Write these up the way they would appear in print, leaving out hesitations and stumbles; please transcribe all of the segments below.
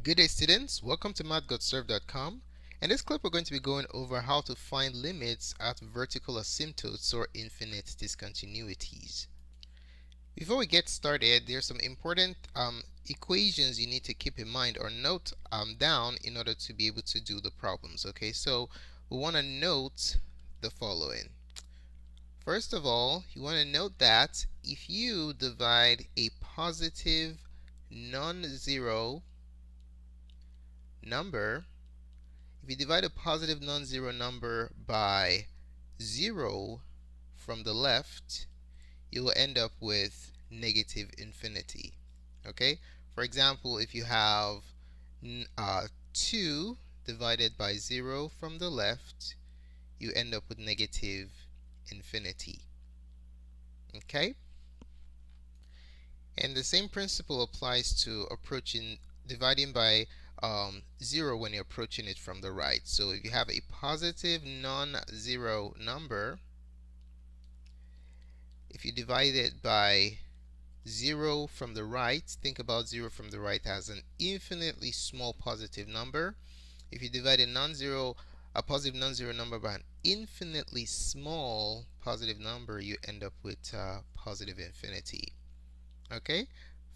Good day, students. Welcome to mathgotserved.com. In this clip, we're going to be going over how to find limits at vertical asymptotes or infinite discontinuities. Before we get started, there's some important equations you need to keep in mind or note down in order to be able to do the problems. Okay, so we want to note the following. First of all, you want to note that if you divide a positive non-zero number, if you divide a positive non-zero number by 0 from the left, you will end up with negative infinity. Okay? For example, if you have 2 divided by 0 from the left, you end up with negative infinity. Okay? And the same principle applies to dividing by 0 when you're approaching it from the right. So if you have a positive non-zero number, if you divide it by 0 from the right, think about 0 from the right as an infinitely small positive number. If you divide a positive non-zero number by an infinitely small positive number, you end up with positive infinity. Okay?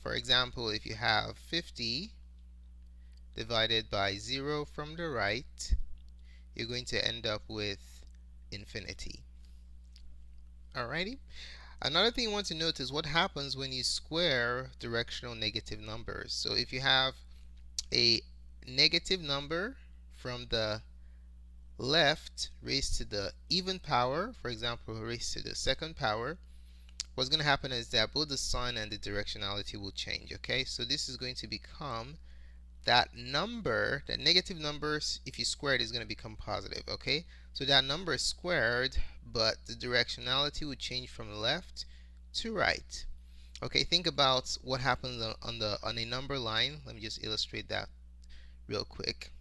For example, if you have 50 divided by 0 from the right, you're going to end up with infinity. Alrighty? Another thing you want to note is what happens when you square directional negative numbers. So if you have a negative number from the left raised to the even power, for example, raised to the second power, what's going to happen is that both the sign and the directionality will change. Okay, so this is going to become that number, that negative numbers, if you square it, is going to become positive. Okay, so that number is squared, but the directionality would change from left to right. Okay, think about what happens on a number line. Let me just illustrate that real quick.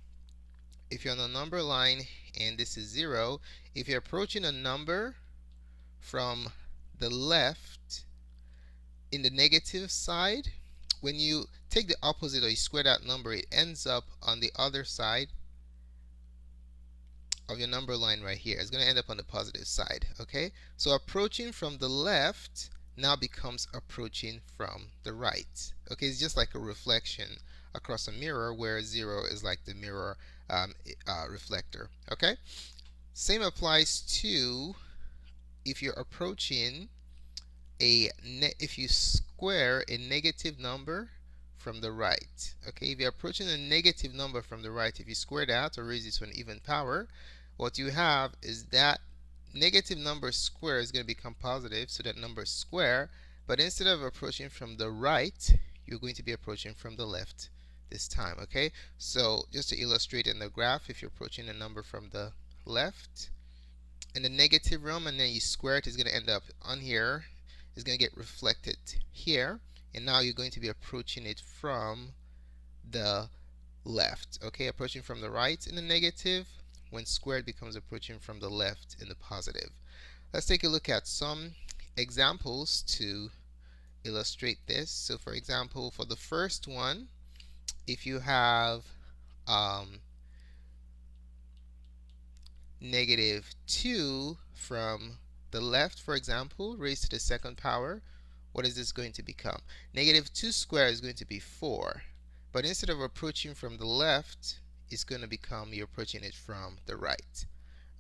If you're on a number line and this is 0, if you're approaching a number from the left in the negative side, when you take the opposite or you square that number, it ends up on the other side of your number line right here. It's going to end up on the positive side. Okay, so approaching from the left now becomes approaching from the right. Okay, it's just like a reflection across a mirror, where 0 is like the mirror reflector. Okay, same applies to if you're approaching if you square a negative number from the right. Okay, if you're approaching a negative number from the right, if you square that or raise it to an even power, what you have is that negative number square is going to become positive, so that number is square, but instead of approaching from the right, you're going to be approaching from the left this time. Okay, so just to illustrate in the graph, if you're approaching a number from the left in the negative realm and then you square it, is going to end up on here, is going to get reflected here, and now you're going to be approaching it from the left. Okay, approaching from the right in the negative, when squared becomes approaching from the left in the positive. Let's take a look at some examples to illustrate this. So for example, for the first one, if you have negative 2 from the left, for example, raised to the second power, what is this going to become? Negative 2 squared is going to be 4. But instead of approaching from the left, it's going to become you're approaching it from the right.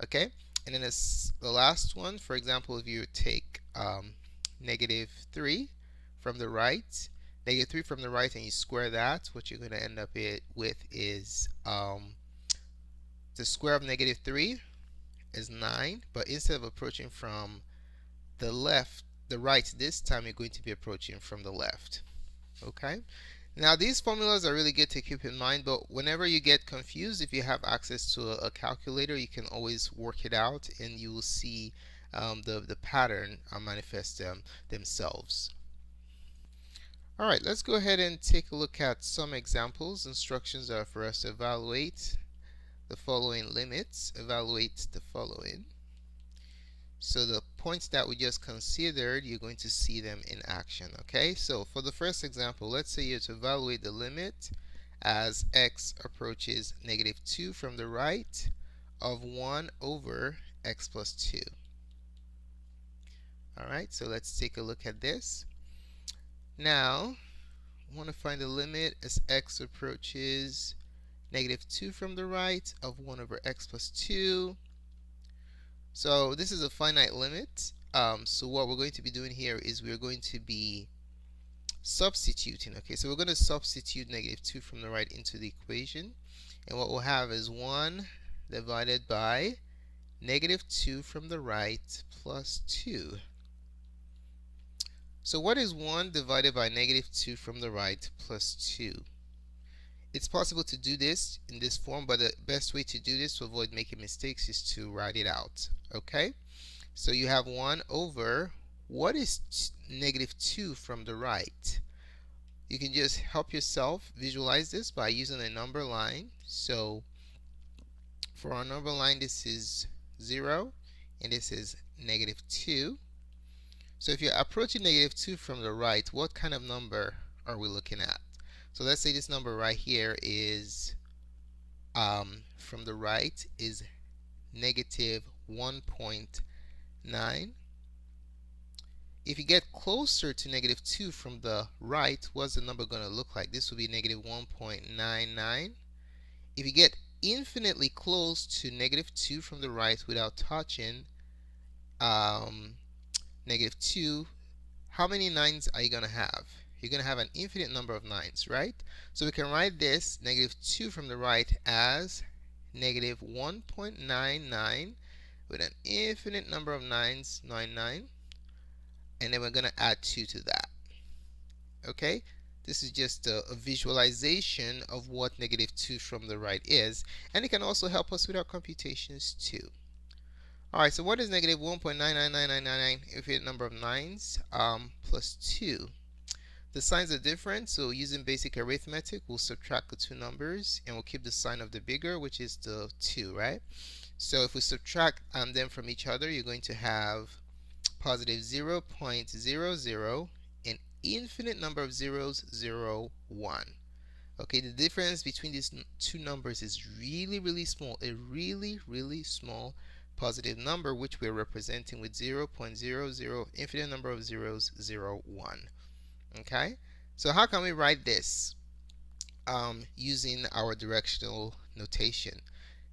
Okay? And then the last one, for example, if you take negative 3 from the right, negative 3 from the right, and you square that, what you're going to end up with is the square of negative 3 is 9, but instead of approaching from the right this time, you're going to be approaching from the left. Okay? Now these formulas are really good to keep in mind, but whenever you get confused, if you have access to a calculator, you can always work it out and you will see the pattern manifest themselves. Alright, let's go ahead and take a look at some examples. Instructions are for us to evaluate the following limits. Evaluate the following. So the points that we just considered, you're going to see them in action. Okay, so for the first example, let's say you're to evaluate the limit as x approaches negative 2 from the right of 1 over x plus 2. Alright, so let's take a look at this. Now, I want to find the limit as x approaches negative 2 from the right of 1 over x plus 2. So this is a finite limit. So what we're going to be doing here is we're going to be substituting. Okay, so we're going to substitute negative 2 from the right into the equation. And what we'll have is 1 divided by negative 2 from the right plus 2. So what is 1 divided by negative 2 from the right plus 2? It's possible to do this in this form, but the best way to do this to avoid making mistakes is to write it out. Okay? So you have 1 over, what is negative 2 from the right? You can just help yourself visualize this by using a number line. So for our number line, this is 0, and this is negative 2. So if you're approaching negative 2 from the right, what kind of number are we looking at? So let's say this number right here is, from the right, is negative 1.9. If you get closer to negative 2 from the right, what's the number going to look like? This will be negative 1.99. If you get infinitely close to negative 2 from the right without touching negative 2, how many 9s are you going to have? You're going to have an infinite number of 9s, right? So we can write this negative 2 from the right as negative 1.99 with an infinite number of 9s, 99, and then we're going to add 2 to that. Okay? This is just a visualization of what negative 2 from the right is, and it can also help us with our computations too. Alright, so what is negative 1.999999 infinite number of 9s plus 2? The signs are different, so using basic arithmetic, we'll subtract the two numbers and we'll keep the sign of the bigger, which is the 2, right? So if we subtract them from each other, you're going to have positive 0.00, an infinite number of zeros, 0, 1. Okay, the difference between these two numbers is really, really small. A really, really small positive number, which we're representing with 0.00, infinite number of zeros, 0, 1. Okay, so how can we write this using our directional notation?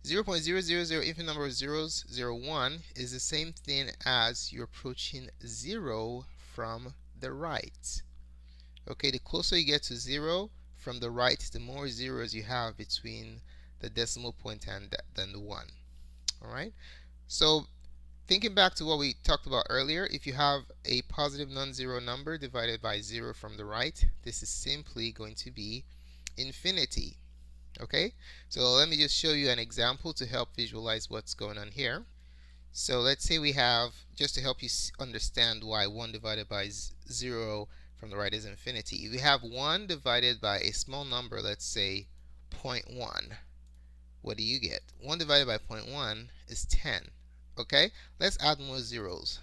0.000, infinite number of zeros, 0, 1 is the same thing as you're approaching 0 from the right. Okay, the closer you get to 0 from the right, the more zeros you have between the decimal point and the 1. Alright, so thinking back to what we talked about earlier, if you have a positive non-zero number divided by 0 from the right, this is simply going to be infinity. Okay, so let me just show you an example to help visualize what's going on here. So let's say we have, just to help you understand why 1 divided by 0 from the right is infinity. If we have 1 divided by a small number, let's say 0.1, what do you get? 1 divided by 0.1 is 10. Okay, let's add more zeros.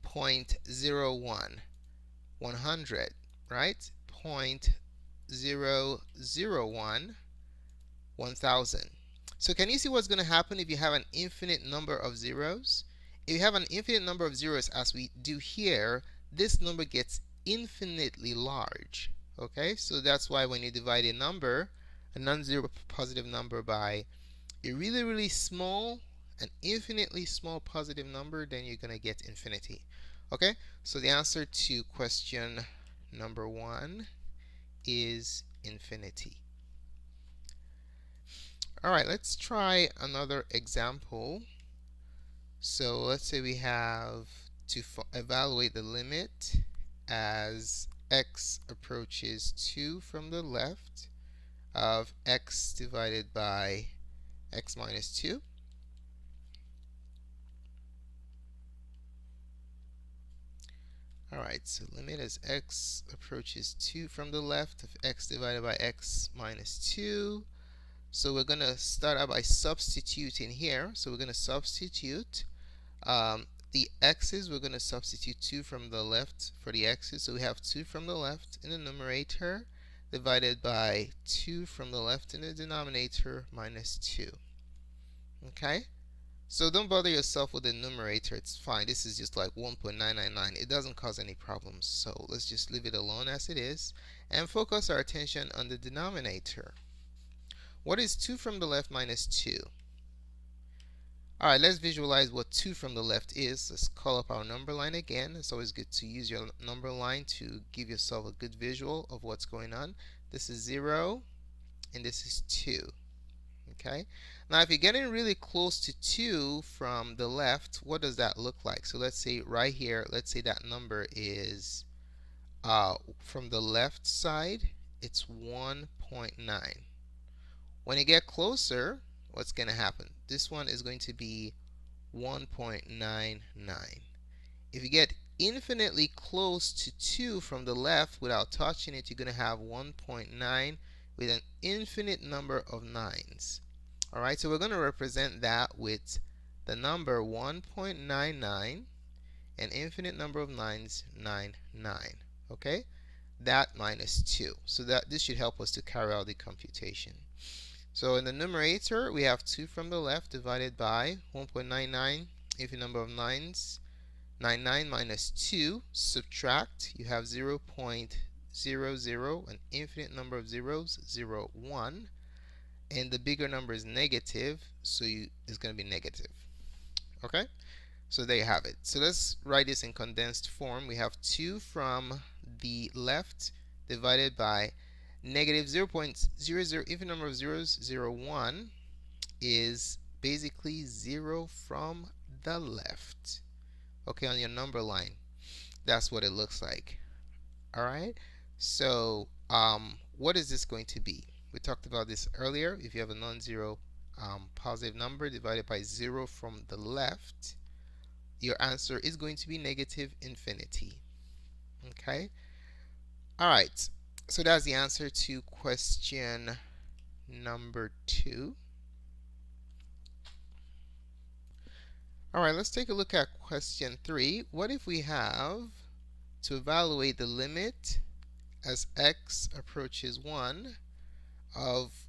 0.01, 100, right? 0.001, 1000. So can you see what's going to happen if you have an infinite number of zeros? If you have an infinite number of zeros, as we do here, this number gets infinitely large. Okay, so that's why when you divide a number, a non-zero positive number, by a really, really small, an infinitely small positive number, then you're going to get infinity. Okay, so the answer to question number 1 is infinity. Alright, let's try another example. So let's say we have to evaluate the limit as x approaches 2 from the left of x divided by x minus 2. Alright, so limit as x approaches 2 from the left of x divided by x minus 2. So we're going to start out by substituting here. So we're going to substitute the x's. We're going to substitute 2 from the left for the x's. So we have 2 from the left in the numerator divided by 2 from the left in the denominator minus 2. Okay? So don't bother yourself with the numerator. It's fine. This is just like 1.999. It doesn't cause any problems. So let's just leave it alone as it is and focus our attention on the denominator. What is 2 from the left minus 2? Alright, let's visualize what 2 from the left is. Let's call up our number line again. It's always good to use your number line to give yourself a good visual of what's going on. This is 0 and this is 2. Okay? Now if you're getting really close to 2 from the left, what does that look like? So let's say right here, let's say that number is from the left side, it's 1.9. When you get closer, what's going to happen? This one is going to be 1.99. If you get infinitely close to 2 from the left without touching it, you're going to have 1.9 with an infinite number of 9s. Alright, so we're going to represent that with the number 1.99, an infinite number of 9s, 99. Okay? That minus 2. So that this should help us to carry out the computation. So in the numerator, we have 2 from the left divided by 1.99, infinite number of 9s, 99 minus 2, subtract, you have 0.00, an infinite number of zeros, 0, 1, and the bigger number is negative, so it's going to be negative. Okay? So there you have it. So let's write this in condensed form. We have 2 from the left divided by negative 0.00, infinite number of zeros, 0, 1, is basically 0 from the left. Okay, on your number line. That's what it looks like. Alright? So, what is this going to be? We talked about this earlier. If you have a non-zero positive number divided by 0 from the left, your answer is going to be negative infinity. Okay? Alright, so that's the answer to question number 2. Alright, let's take a look at question 3. What if we have to evaluate the limit as x approaches 1 of,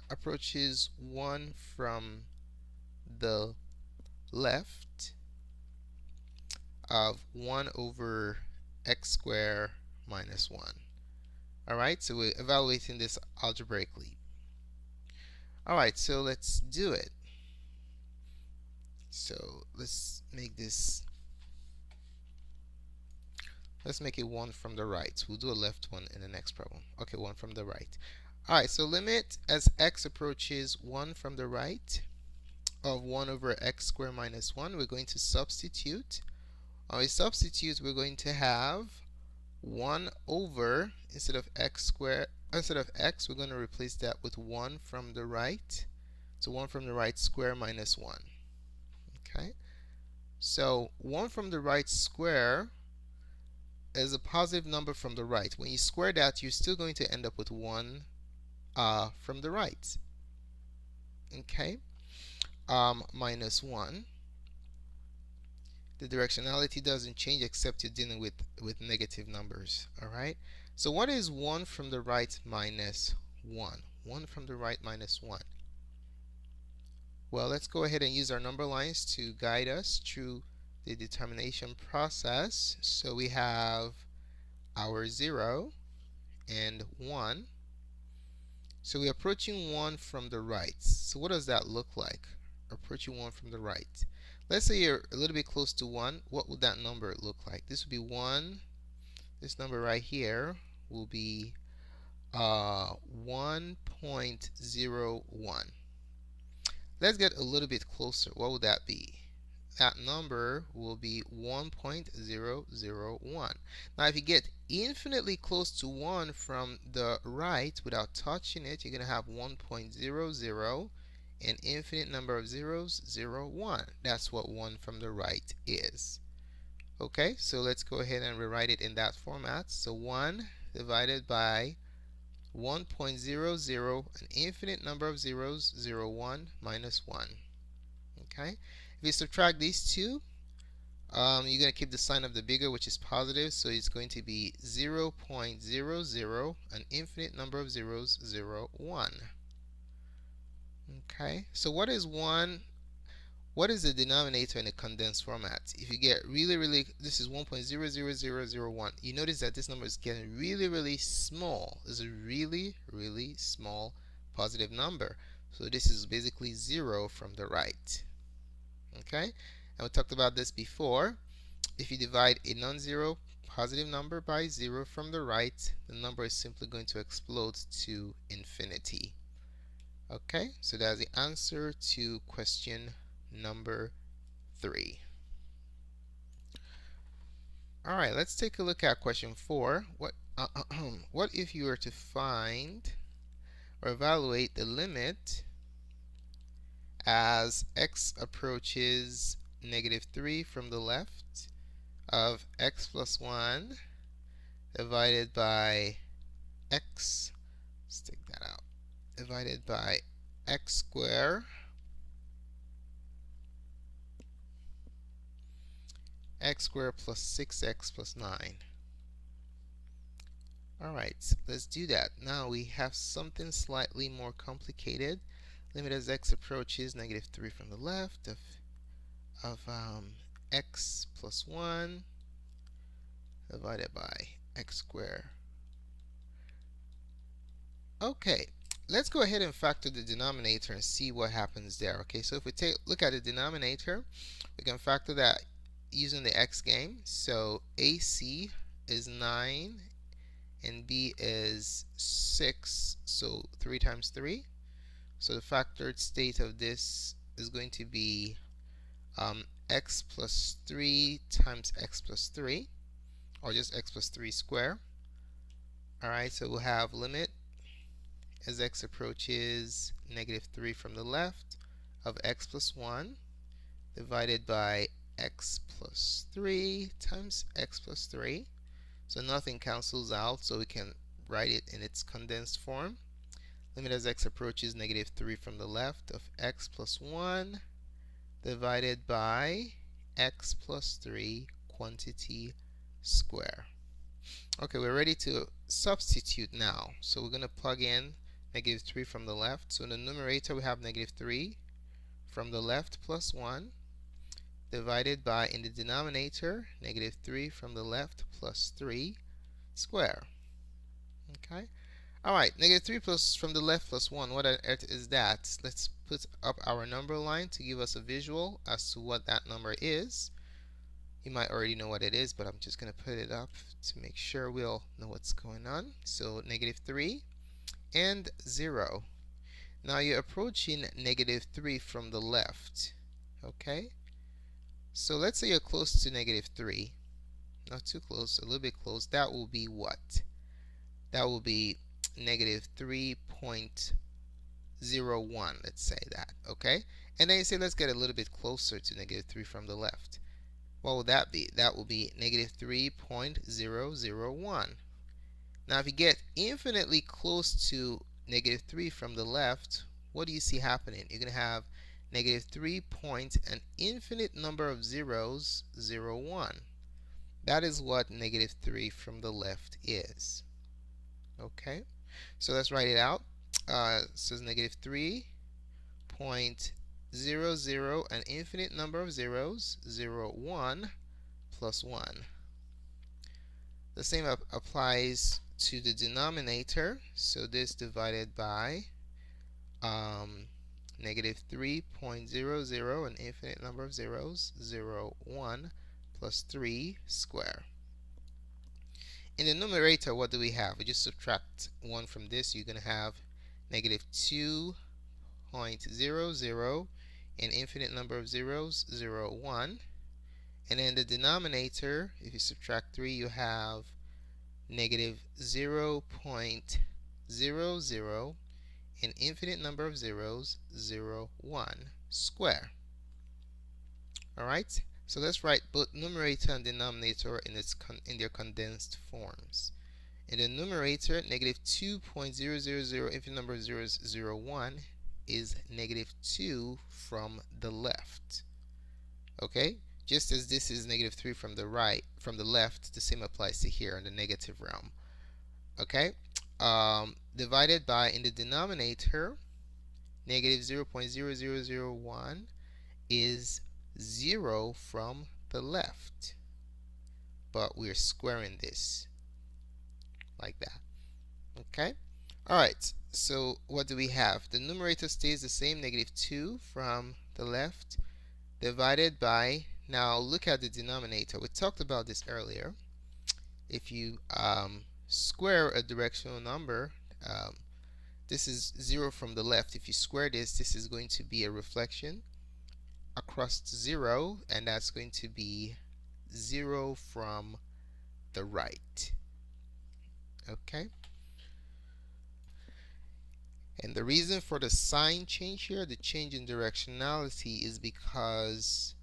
approaches 1 from the left of 1 over x squared minus 1. Alright, so we're evaluating this algebraically. Alright, so let's do it. So let's make it 1 from the right. We'll do a left one in the next problem. Okay, 1 from the right. Alright, so limit as x approaches 1 from the right of 1 over x squared minus 1. We're going to substitute. When we substitute, we're going to have 1 over, instead of x, we're going to replace that with 1 from the right. So 1 from the right square minus 1. Okay? So 1 from the right square is a positive number from the right. When you square that, you're still going to end up with 1 from the right. Okay? Minus 1. The directionality doesn't change except you're dealing with negative numbers. Alright? So what is 1 from the right minus 1? 1 from the right minus 1. Well, let's go ahead and use our number lines to guide us through the determination process. So we have our 0 and 1. So we're approaching 1 from the right. So what does that look like? Approaching 1 from the right. Let's say you're a little bit close to 1. What would that number look like? This would be 1. This number right here will be 1.01. Let's get a little bit closer. What would that be? That number will be 1.001. Now if you get infinitely close to 1 from the right without touching it, you're going to have 1.00, an infinite number of zeros, 0, 1. That's what 1 from the right is. Okay, so let's go ahead and rewrite it in that format. So 1 divided by 1.00, an infinite number of zeros, 0, 1, minus 1. Okay, if you subtract these two, you're going to keep the sign of the bigger, which is positive, so it's going to be 0.00, an infinite number of zeros, 0, 1. Okay, so what is 1? What is the denominator in a condensed format? If you get really, this is 1.000001. You notice that this number is getting really small. This is a really small positive number. So this is basically 0 from the right. Okay, and we talked about this before. If you divide a non-zero positive number by 0 from the right, the number is simply going to explode to infinity. Okay, so that's the answer to question number 3. Alright, let's take a look at question 4. What if you were to find or evaluate the limit as x approaches -3 from the left of x plus 1 divided by x, let's take that out, divided by x squared, x squared plus 6x plus 9. Alright, let's do that. Now we have something slightly more complicated. Limit as x approaches -3 from the left of x plus 1 divided by x squared. Okay, let's go ahead and factor the denominator and see what happens there. Okay, so if we look at the denominator, we can factor that using the x game. So AC is 9 and B is 6, so 3 times 3. So the factored state of this is going to be x plus 3 times x plus 3, or just x plus 3 squared. Alright, so we'll have limit as x approaches -3 from the left of x plus 1 divided by x plus 3 times x plus 3. So nothing cancels out, so we can write it in its condensed form. Limit as x approaches -3 from the left of x plus 1 divided by x plus 3 quantity square. Okay, we're ready to substitute now. So we're going to plug in -3 from the left. So in the numerator we have -3 from the left plus 1 divided by, in the denominator, -3 from the left plus 3 square. Okay. Alright, -3 plus from the left plus 1. What on earth is that? Let's put up our number line to give us a visual as to what that number is. You might already know what it is, but I'm just going to put it up to make sure we'll know what's going on. So -3 and 0. Now you're approaching -3 from the left. Okay? So let's say you're close to -3. Not too close, a little bit close. That will be what? That will be -3.01. Let's say that. Okay? And then you say, let's get a little bit closer to -3 from the left. What will that be? That will be -3.001. Now if you get infinitely close to -3 from the left, what do you see happening? You're going to have -3 point an infinite number of zeros, 0, 1. That is what -3 from the left is. Okay, so let's write it out. It says -3.00, an infinite number of zeros, 0, 1 plus 1. The same applies to the denominator. So this divided by -3.00, an infinite number of zeros, 0, 1 plus 3 square. In the numerator, what do we have? We just subtract 1 from this. You're going to have -2.00, an infinite number of zeros, 0, 1. And in the denominator, if you subtract 3, you have -0.00, an infinite number of zeros, 0, 1 square. Alright, so let's write both numerator and denominator in their condensed forms. In the numerator, -2.000, infinite number of zeros, 0, 1 is -2 from the left. Okay, Just as this is negative 3 from the right, from the left, the same applies to here in the negative realm. Okay? Divided by, in the denominator, negative 0.0001 is 0 from the left. But we're squaring this like that. Okay? Alright, so what do we have? The numerator stays the same, negative 2 from the left, divided by, now look at the denominator. We talked about this earlier. If you square a directional number, this is 0 from the left. If you square this, this is going to be a reflection across 0, and that's going to be 0 from the right. Okay? And the reason for the sign change here, the change in directionality, is because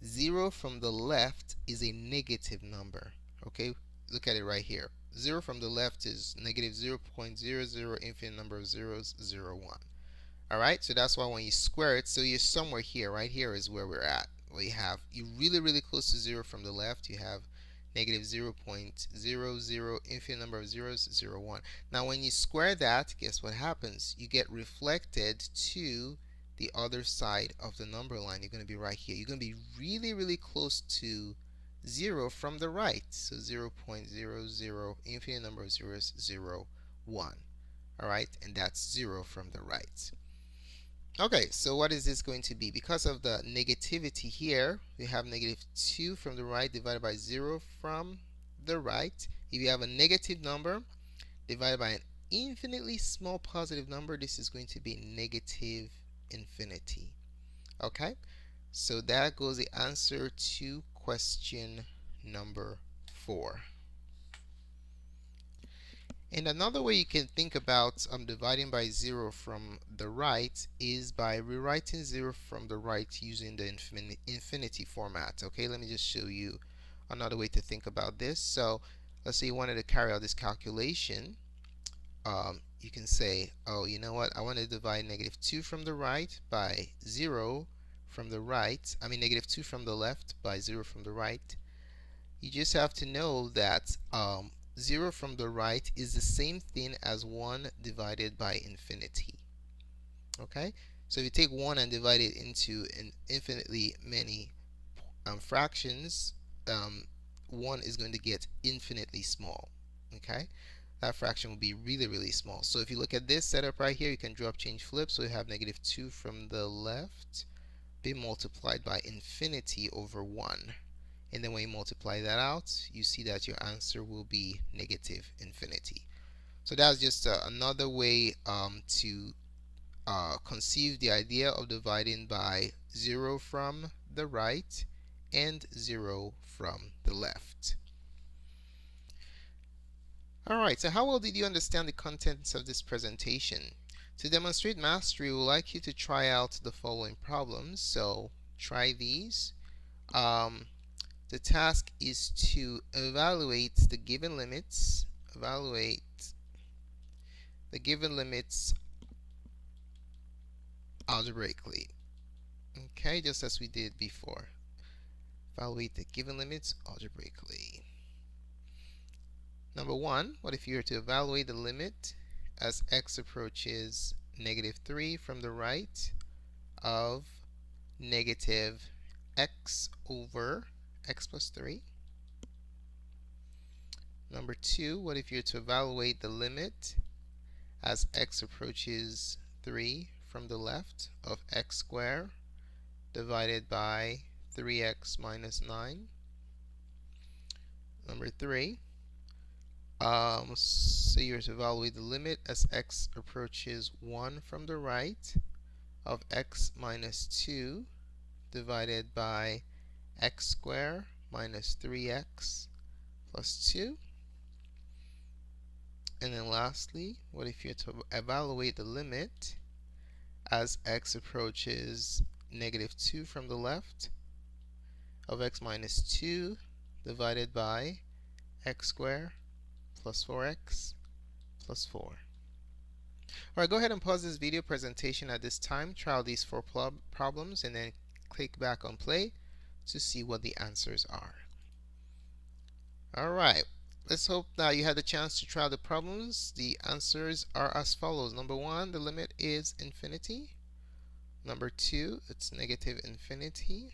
0 from the left is a negative number. Okay, look at it right here. 0 from the left is negative 0.00, infinite number of zeros, 0, 1. Alright, so that's why when you square it, so you're somewhere here. Right here is where we're at. Well, you're really close to 0 from the left. You have negative 0.00, infinite number of zeros, 0, 1. Now when you square that, guess what happens? You get reflected to the other side of the number line. You're going to be right here. You're going to be really close to 0 from the right. So 0.00, infinite number of zeros, 0, 1. Alright, and that's 0 from the right. Okay, so what is this going to be? Because of the negativity here, we have negative 2 from the right divided by 0 from the right. If you have a negative number divided by an infinitely small positive number, this is going to be negative infinity. Okay, so that goes the answer to question number 4. And another way you can think about dividing by 0 from the right is by rewriting 0 from the right using the infinity format. Okay, let me just show you another way to think about this. So let's say you wanted to carry out this calculation. You can say, oh, you know what? I want to divide negative 2 from the right by 0 from the right. I mean negative 2 from the left by 0 from the right. You just have to know that 0 from the right is the same thing as 1 divided by infinity. Okay? So if you take 1 and divide it into infinitely many fractions, 1 is going to get infinitely small. Okay? That fraction will be really small. So if you look at this setup right here, you can drop, change, flip. So you have negative 2 from the left be multiplied by infinity over 1. And then when you multiply that out, you see that your answer will be negative infinity. So that's just another way to conceive the idea of dividing by 0 from the right and 0 from the left. Alright, so how well did you understand the contents of this presentation? To demonstrate mastery, we would like you to try out the following problems. So try these. The task is to evaluate the given limits, algebraically. Okay, just as we did before. Evaluate the given limits algebraically. Number 1, what if you were to evaluate the limit as x approaches negative 3 from the right of negative x over x plus 3. Number 2, what if you're to evaluate the limit as x approaches 3 from the left of x squared divided by 3x minus 9. Number 3, so you're to evaluate the limit as x approaches 1 from the right of x minus 2 divided by x squared minus 3x plus 2. And then lastly, what if you're to evaluate the limit as x approaches negative 2 from the left of x minus 2 divided by x squared plus 4x plus 4. Alright, go ahead and pause this video presentation at this time. Try out these 4 problems and then click back on play to see what the answers are. Alright, let's hope that you had the chance to try the problems. The answers are as follows. Number 1, the limit is infinity. Number 2, it's negative infinity.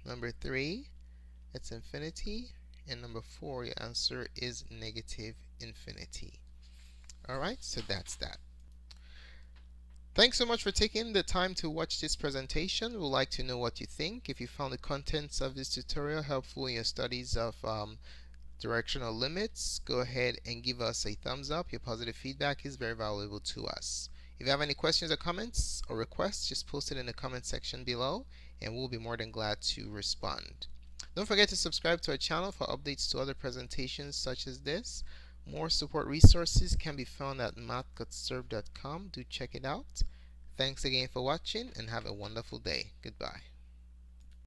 Number 3, it's infinity. And number 4, your answer is negative infinity. Alright, so that's that. Thanks so much for taking the time to watch this presentation. We'd like to know what you think. If you found the contents of this tutorial helpful in your studies of directional limits, go ahead and give us a thumbs up. Your positive feedback is very valuable to us. If you have any questions or comments or requests, just post it in the comment section below and we'll be more than glad to respond. Don't forget to subscribe to our channel for updates to other presentations such as this. More support resources can be found at mathgotserved.com. Do check it out. Thanks again for watching and have a wonderful day. Goodbye.